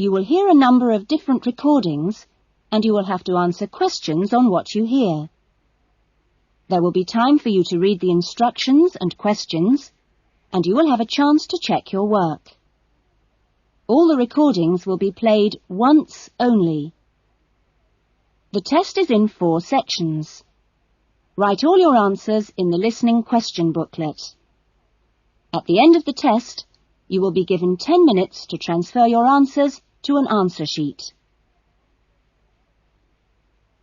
You will hear a number of different recordings, and you will have to answer questions on what you hear. There will be time for you to read the instructions and questions, and you will have a chance to check your work. All the recordings will be played once only. The test is in 4 sections. Write all your answers in the listening question booklet. At the end of the test, you will be given 10 minutes to transfer your answers to an answer sheet.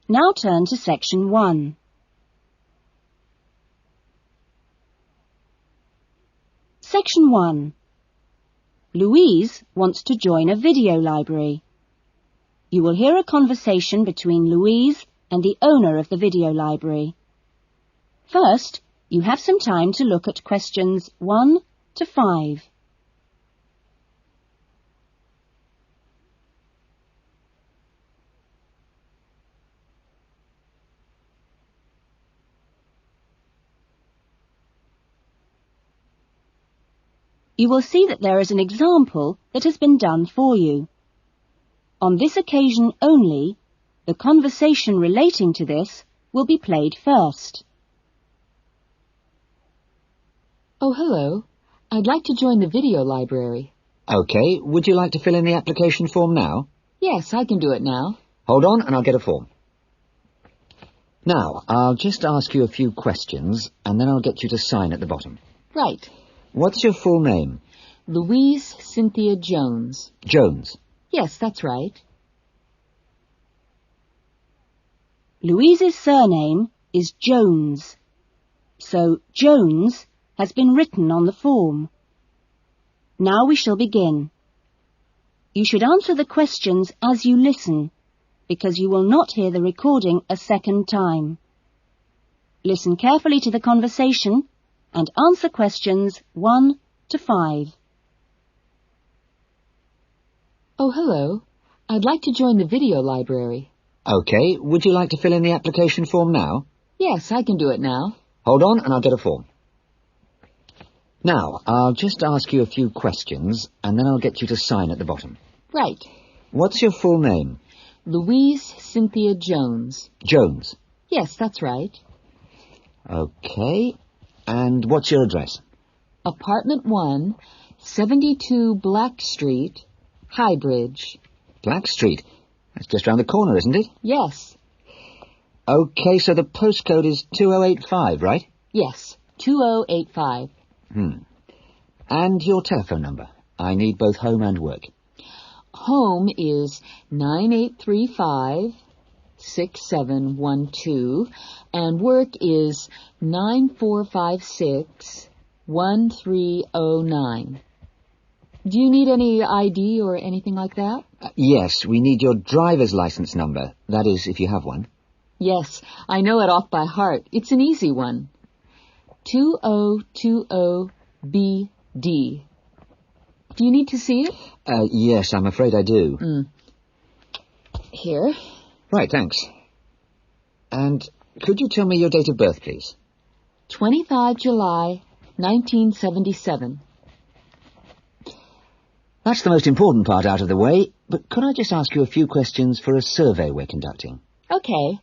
Now turn to Section 1. Section 1. Louise wants to join a video library. You will hear a conversation between Louise and the owner of the video library. First, you have some time to look at questions 1 to 5. You will see that there is an example that has been done for you. On this occasion only, the conversation relating to this will be played first. Oh, hello. I'd like to join the video library. OK, would you like to fill in the application form now? Yes, I can do it now. Hold on and I'll get a form. Now, I'll just ask you a few questions and then I'll get you to sign at the bottom. Right. What's your full name? Louise Cynthia Jones. Jones. Yes, that's right. Louise's surname is Jones, so Jones has been written on the form. Now we shall begin. You should answer the questions as you listen, because you will not hear the recording a second time. Listen carefully to the conversation and answer questions 1 to 5. Oh, hello. I'd like to join the video library. OK, would you like to fill in the application form now? Yes, I can do it now. Hold on and I'll get a form. Now, I'll just ask you a few questions and then I'll get you to sign at the bottom. Right. What's your full name? Louise Cynthia Jones. Jones. Yes, that's right. OK. And what's your address? Apartment 1, 72 Black Street, Highbridge. Black Street? That's just round the corner, isn't it? Yes. OK, so the postcode is 2085, right? Yes, 2085. And your telephone number? I need both home and work. Home is 9835-6712, and work is 9456-1309. Do you need any ID or anything like that? Yes, we need your driver's license number. That is, if you have one. Yes, I know it off by heart. It's an easy one. 2020BD. Do you need to see it? Yes, I'm afraid I do. Here. Right, thanks. And could you tell me your date of birth, please? 25 July, 1977. That's the most important part out of the way, but could I just ask you a few questions for a survey we're conducting? Okay.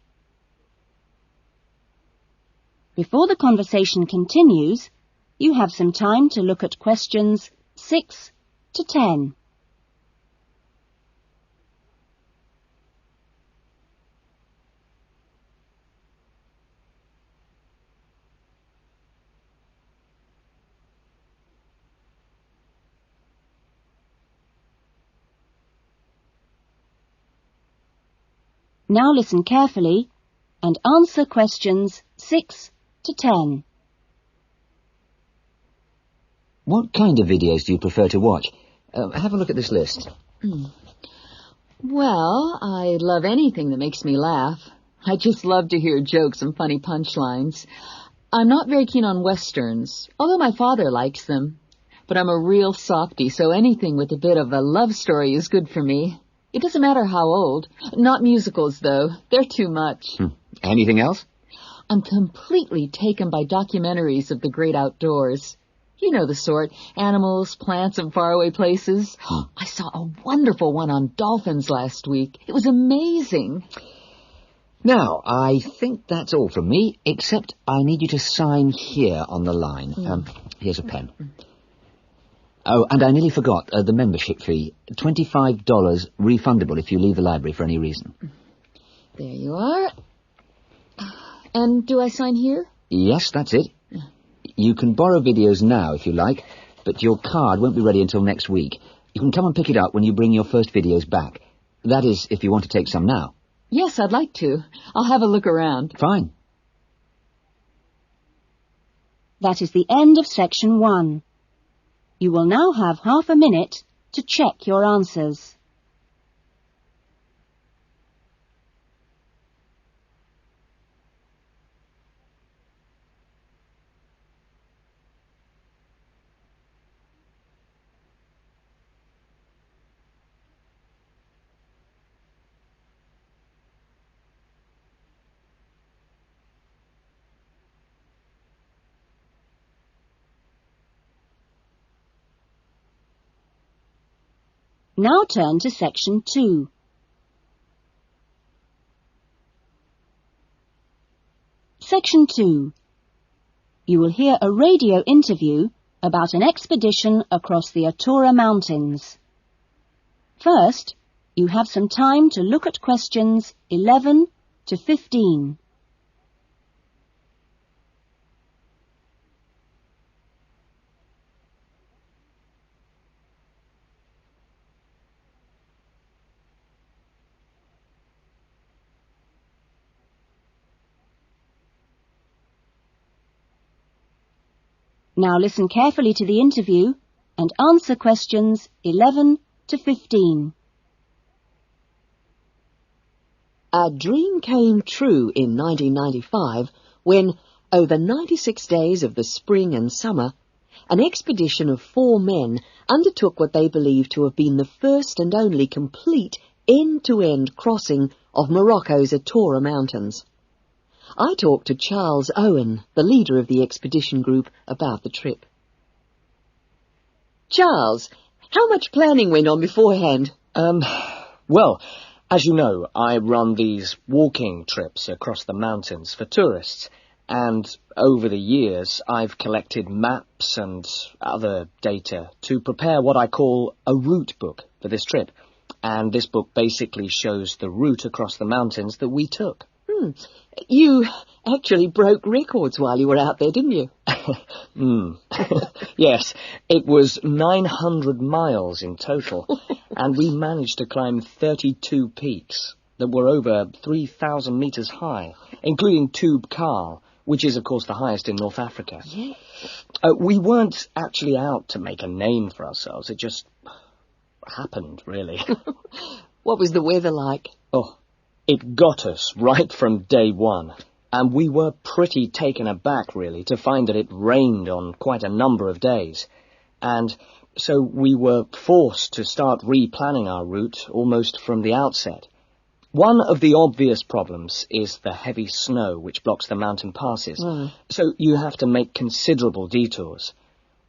Before the conversation continues, you have some time to look at questions 6 to 10. Now listen carefully and answer questions 6 to 10. What kind of videos do you prefer to watch? Have a look at this list. Well, I love anything that makes me laugh. I just love to hear jokes and funny punchlines. I'm not very keen on westerns, although my father likes them. But I'm a real softie, so anything with a bit of a love story is good for me. It doesn't matter how old. Not musicals, though. They're too much. Anything else? I'm completely taken by documentaries of the great outdoors. You know the sort. Animals, plants, and faraway places. I saw a wonderful one on dolphins last week. It was amazing. Now, I think that's all from me, except I need you to sign here on the line. Here's a pen. Oh, and I nearly forgot the membership fee. $25 refundable if you leave the library for any reason. There you are. And do I sign here? Yes, that's it. You can borrow videos now if you like, but your card won't be ready until next week. You can come and pick it up when you bring your first videos back. That is, if you want to take some now. Yes, I'd like to. I'll have a look around. Fine. That is the end of section 1. You will now have half a minute to check your answers. Now turn to section 2. Section 2. You will hear a radio interview about an expedition across the Atura Mountains. First, you have some time to look at questions 11 to 15. Now listen carefully to the interview and answer questions 11 to 15. A dream came true in 1995 when, over 96 days of the spring and summer, an expedition of 4 men undertook what they believed to have been the first and only complete end-to-end crossing of Morocco's Atura Mountains. I talked to Charles Owen, the leader of the expedition group, about the trip. Charles, how much planning went on beforehand? Well, as you know, I run these walking trips across the mountains for tourists, and over the years I've collected maps and other data to prepare what I call a route book for this trip. And this book basically shows the route across the mountains that we took. You actually broke records while you were out there, didn't you? Yes, it was 900 miles in total, and we managed to climb 32 peaks that were over 3,000 metres high, including Tube Karl, which is, of course, the highest in North Africa. Yeah. We weren't actually out to make a name for ourselves. It just happened, really. What was the weather like? Oh, it got us right from day one, and we were pretty taken aback, really, to find that it rained on quite a number of days. And so we were forced to start replanning our route almost from the outset. One of the obvious problems is the heavy snow which blocks the mountain passes, so you have to make considerable detours.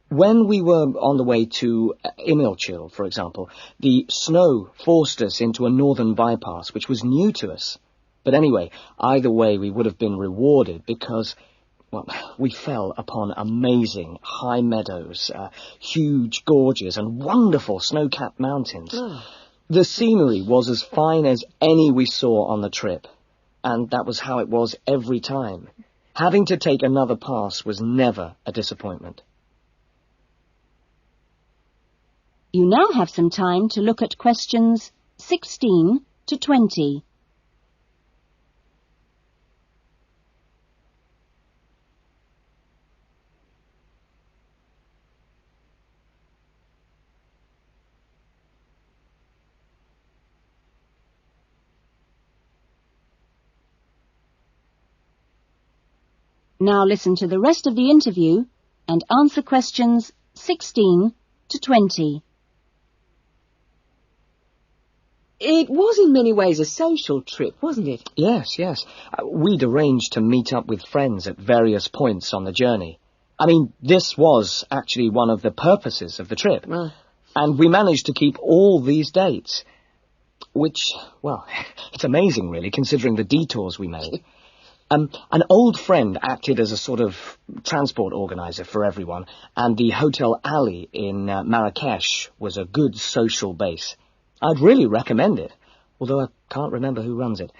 When we were on the way to Ielts, for example, the snow forced us into a northern bypass, which was new to us. But anyway, either way, we would have been rewarded because, well, we fell upon amazing high meadows, huge gorges and wonderful snow-capped mountains. The scenery was as fine as any we saw on the trip, and that was how it was every time. Having to take another pass was never a disappointment. You now have some time to look at questions 16 to 20. Now listen to the rest of the interview and answer questions 16 to 20. It was in many ways a social trip, wasn't it? Yes. We'd arranged to meet up with friends at various points on the journey. I mean, this was actually one of the purposes of the trip. And we managed to keep all these dates. Which, well, it's amazing, really, considering the detours we made. An old friend acted as a sort of transport organizer for everyone, and the Hotel Ali in Marrakesh was a good social base. I'd really recommend it, although I can't remember who runs it.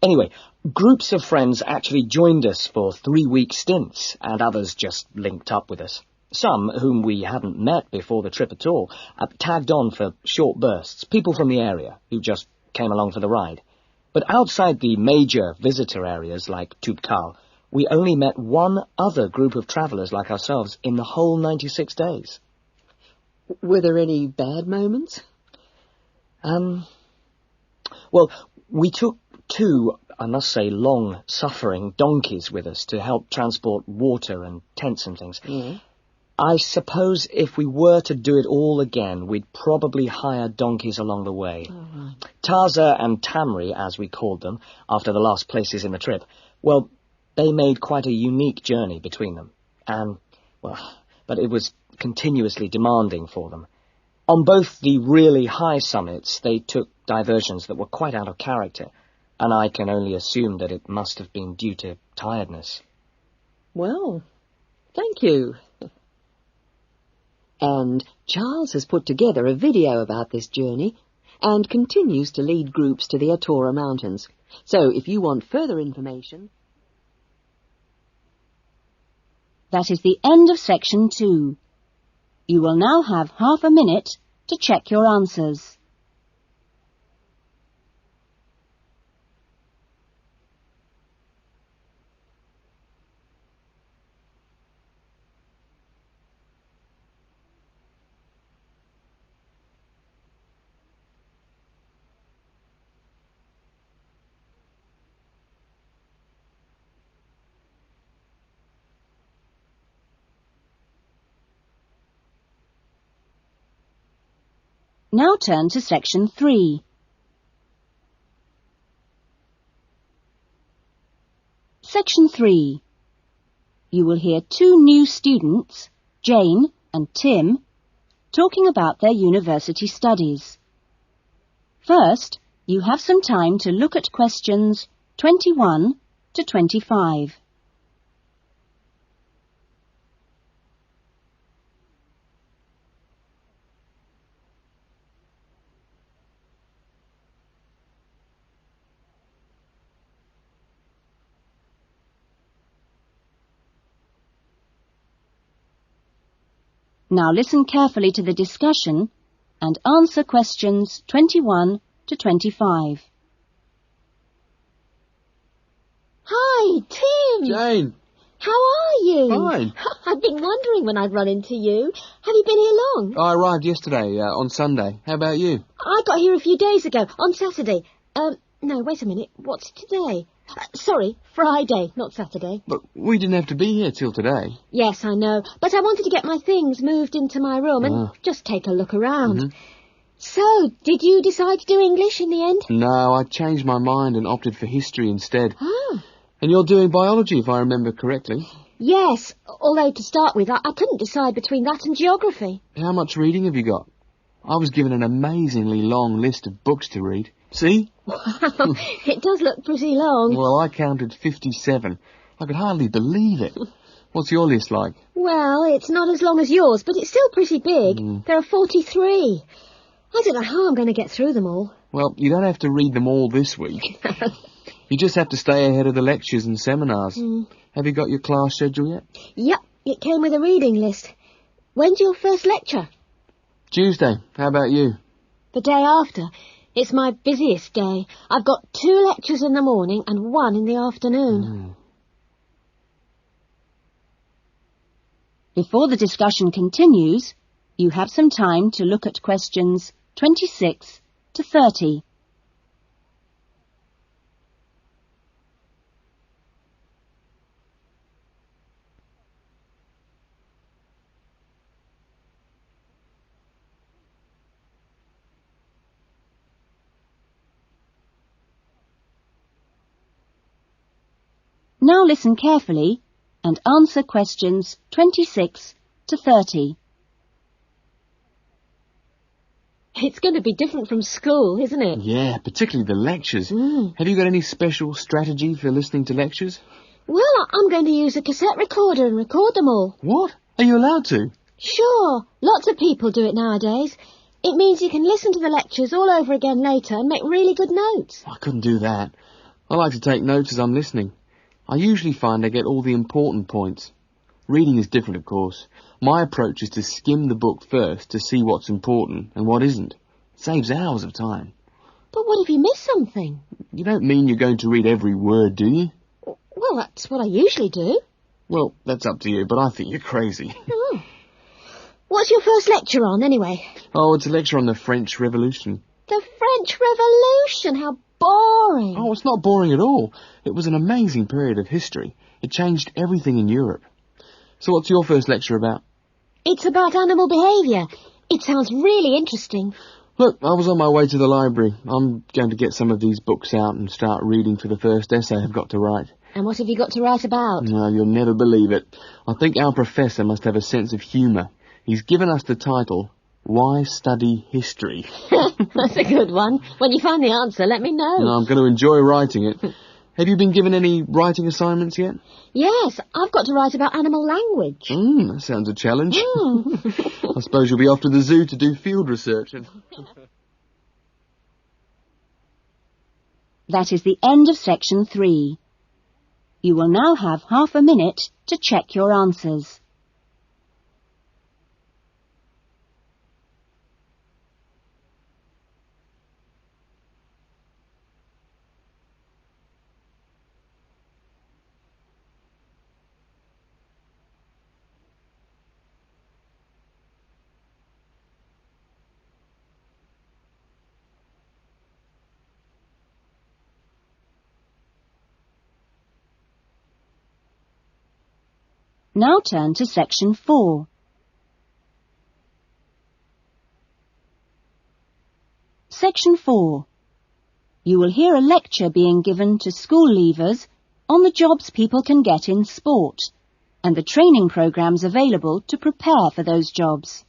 Anyway, groups of friends actually joined us for 3-week stints, and others just linked up with us. Some, whom we hadn't met before the trip at all, tagged on for short bursts, people from the area who just came along for the ride. But outside the major visitor areas like Toubkal, we only met one other group of travellers like ourselves in the whole 96 days. Were there any bad moments? Well, we took 2, I must say, long-suffering donkeys with us to help transport water and tents and things. I suppose if we were to do it all again, we'd probably hire donkeys along the way. Taza and Tamri, as we called them, after the last places in the trip, well, they made quite a unique journey between them. And, well, but it was continuously demanding for them. On both the really high summits, they took diversions that were quite out of character, and I can only assume that it must have been due to tiredness. Well, thank you. And Charles has put together a video about this journey and continues to lead groups to the Atora Mountains. So if you want further information... That is the end of section 2. You will now have half a minute to check your answers. Now turn to section 3. Section 3. You will hear 2 new students, Jane and Tim, talking about their university studies. First, you have some time to look at questions 21 to 25. Now listen carefully to the discussion and answer questions 21 to 25. Hi, Tim. Jane. How are you? Fine. I've been wondering when I'd run into you. Have you been here long? I arrived yesterday, on Sunday. How about you? I got here a few days ago, on Saturday. No, wait a minute. What's today? Sorry, Friday, not Saturday. But we didn't have to be here till today. Yes, I know. But I wanted to get my things moved into my room and just take a look around. So, did you decide to do English in the end? No, I changed my mind and opted for history instead. Oh. And you're doing biology, if I remember correctly. Yes, although to start with, I couldn't decide between that and geography. How much reading have you got? I was given an amazingly long list of books to read. See? Wow, it does look pretty long. Well, I counted 57. I could hardly believe it. What's your list like? Well, it's not as long as yours, but it's still pretty big. There are 43. I don't know how I'm going to get through them all. Well, you don't have to read them all this week. You just have to stay ahead of the lectures and seminars. Have you got your class schedule yet? Yep, it came with a reading list. When's your first lecture? Tuesday. How about you? The day after. It's my busiest day. I've got 2 lectures in the morning and 1 in the afternoon. Before the discussion continues, you have some time to look at questions 26 to 30. Now listen carefully and answer questions 26 to 30. It's going to be different from school, isn't it? Yeah, particularly the lectures. Have you got any special strategy for listening to lectures? Well, I'm going to use a cassette recorder and record them all. What? Are you allowed to? Sure, lots of people do it nowadays. It means you can listen to the lectures all over again later and make really good notes. I couldn't do that. I like to take notes as I'm listening. I usually find I get all the important points. Reading is different, of course. My approach is to skim the book first to see what's important and what isn't. It saves hours of time. But what if you miss something? You don't mean you're going to read every word, do you? Well, that's what I usually do. Well, that's up to you, but I think you're crazy. Oh. What's your first lecture on, anyway? Oh, it's a lecture on the French Revolution. The French Revolution, how boring. Oh, it's not boring at all. It was an amazing period of history. It changed everything in Europe. So what's your first lecture about? It's about animal behaviour. It sounds really interesting. Look, I was on my way to the library. I'm going to get some of these books out and start reading for the first essay I've got to write. And what have you got to write about? No, you'll never believe it. I think our professor must have a sense of humour. He's given us the title, Why Study History? That's a good one. When you find the answer, let me know. No, I'm going to enjoy writing it. Have you been given any writing assignments yet? Yes, I've got to write about animal language. That sounds a challenge. I suppose you'll be off to the zoo to do field research. That is the end of section 3. You will now have half a minute to check your answers. Now turn to section 4. Section 4. You will hear a lecture being given to school leavers on the jobs people can get in sport and the training programs available to prepare for those jobs.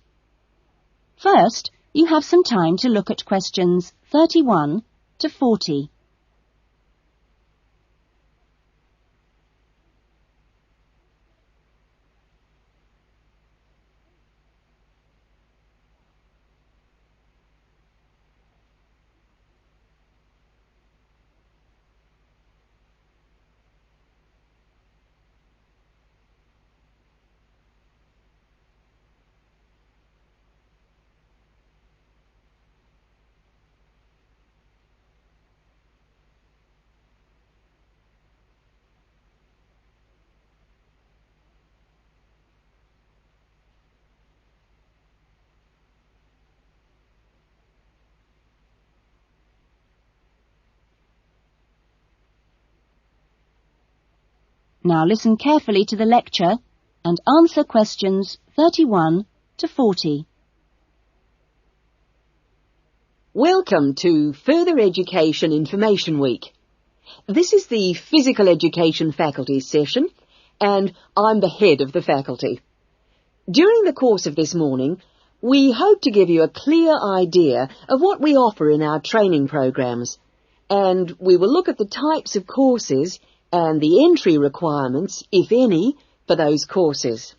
First, you have some time to look at questions 31 to 40. Now listen carefully to the lecture and answer questions 31 to 40. Welcome to Further Education Information Week. This is the Physical Education Faculty session, and I'm the head of the faculty. During the course of this morning, we hope to give you a clear idea of what we offer in our training programs, and we will look at the types of courses and the entry requirements, if any, for those courses.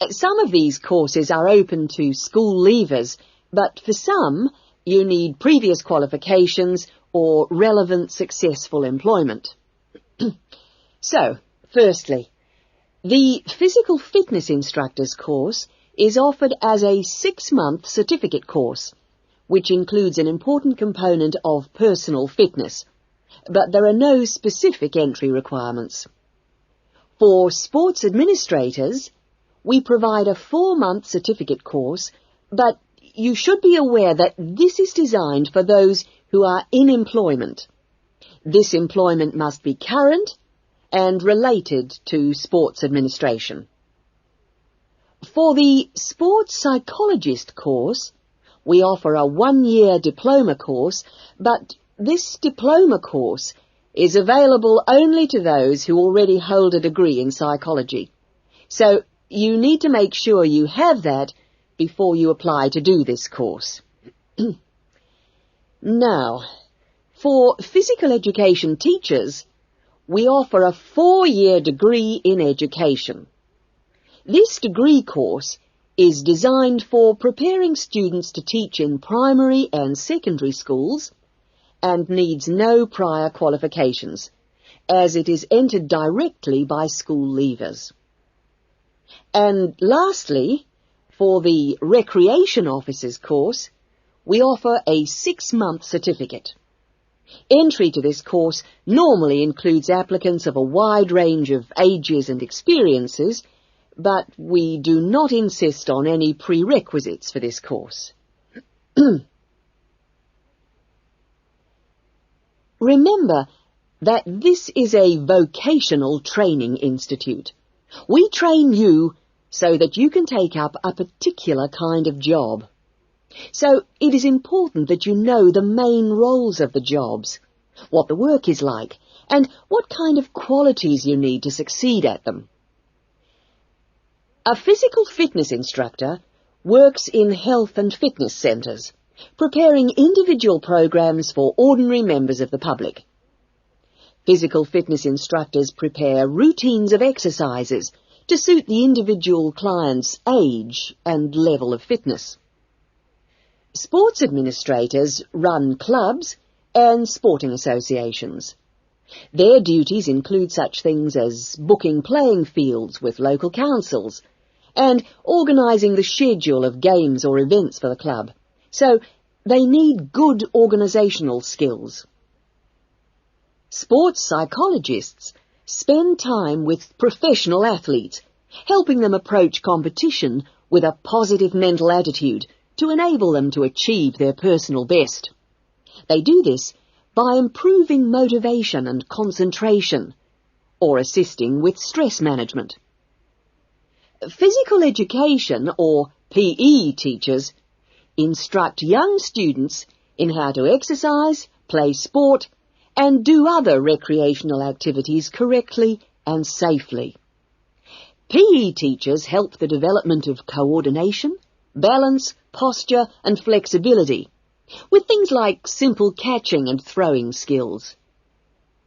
Some of these courses are open to school leavers, but for some, you need previous qualifications or relevant successful employment. So, firstly, the Physical Fitness Instructors course is offered as a 6-month certificate course, which includes an important component of personal fitness, but there are no specific entry requirements. For sports administrators, we provide a 4-month certificate course, but you should be aware that this is designed for those who are in employment. This employment must be current and related to sports administration. For the sports psychologist course, we offer a 1-year diploma course, but this diploma course is available only to those who already hold a degree in psychology. So you need to make sure you have that before you apply to do this course. Now, for physical education teachers, we offer a 4-year degree in education. This degree course is designed for preparing students to teach in primary and secondary schools and needs no prior qualifications, as it is entered directly by school leavers. And lastly, for the recreation officers course, we offer a 6-month certificate. Entry to this course normally includes applicants of a wide range of ages and experiences, but we do not insist on any prerequisites for this course. Remember that this is a vocational training institute. We train you so that you can take up a particular kind of job. So it is important that you know the main roles of the jobs, what the work is like, and what kind of qualities you need to succeed at them. A physical fitness instructor works in health and fitness centres, preparing individual programs for ordinary members of the public. Physical fitness instructors prepare routines of exercises to suit the individual client's age and level of fitness. Sports administrators run clubs and sporting associations. Their duties include such things as booking playing fields with local councils and organising the schedule of games or events for the club. So they need good organisational skills. Sports psychologists spend time with professional athletes, helping them approach competition with a positive mental attitude to enable them to achieve their personal best. They do this by improving motivation and concentration, or assisting with stress management. Physical education, or PE teachers, instruct young students in how to exercise, play sport, and do other recreational activities correctly and safely. PE teachers help the development of coordination, balance, posture and flexibility, with things like simple catching and throwing skills.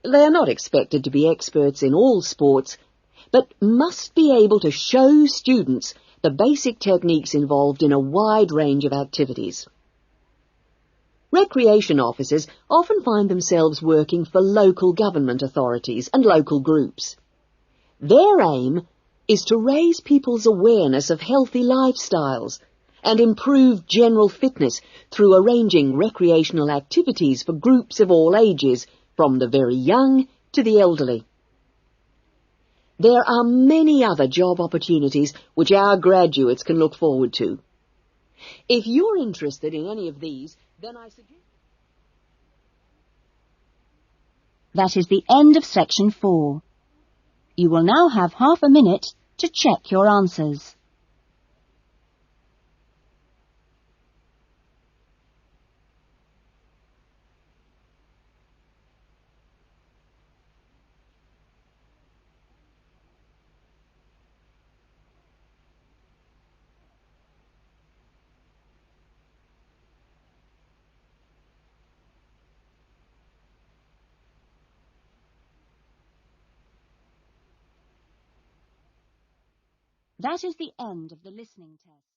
They are not expected to be experts in all sports, but must be able to show students the basic techniques involved in a wide range of activities. Recreation officers often find themselves working for local government authorities and local groups. Their aim is to raise people's awareness of healthy lifestyles and improve general fitness through arranging recreational activities for groups of all ages, from the very young to the elderly. There are many other job opportunities which our graduates can look forward to. If you're interested in any of these, then I suggest... That is the end of section 4. You will now have half a minute to check your answers. That is the end of the listening test.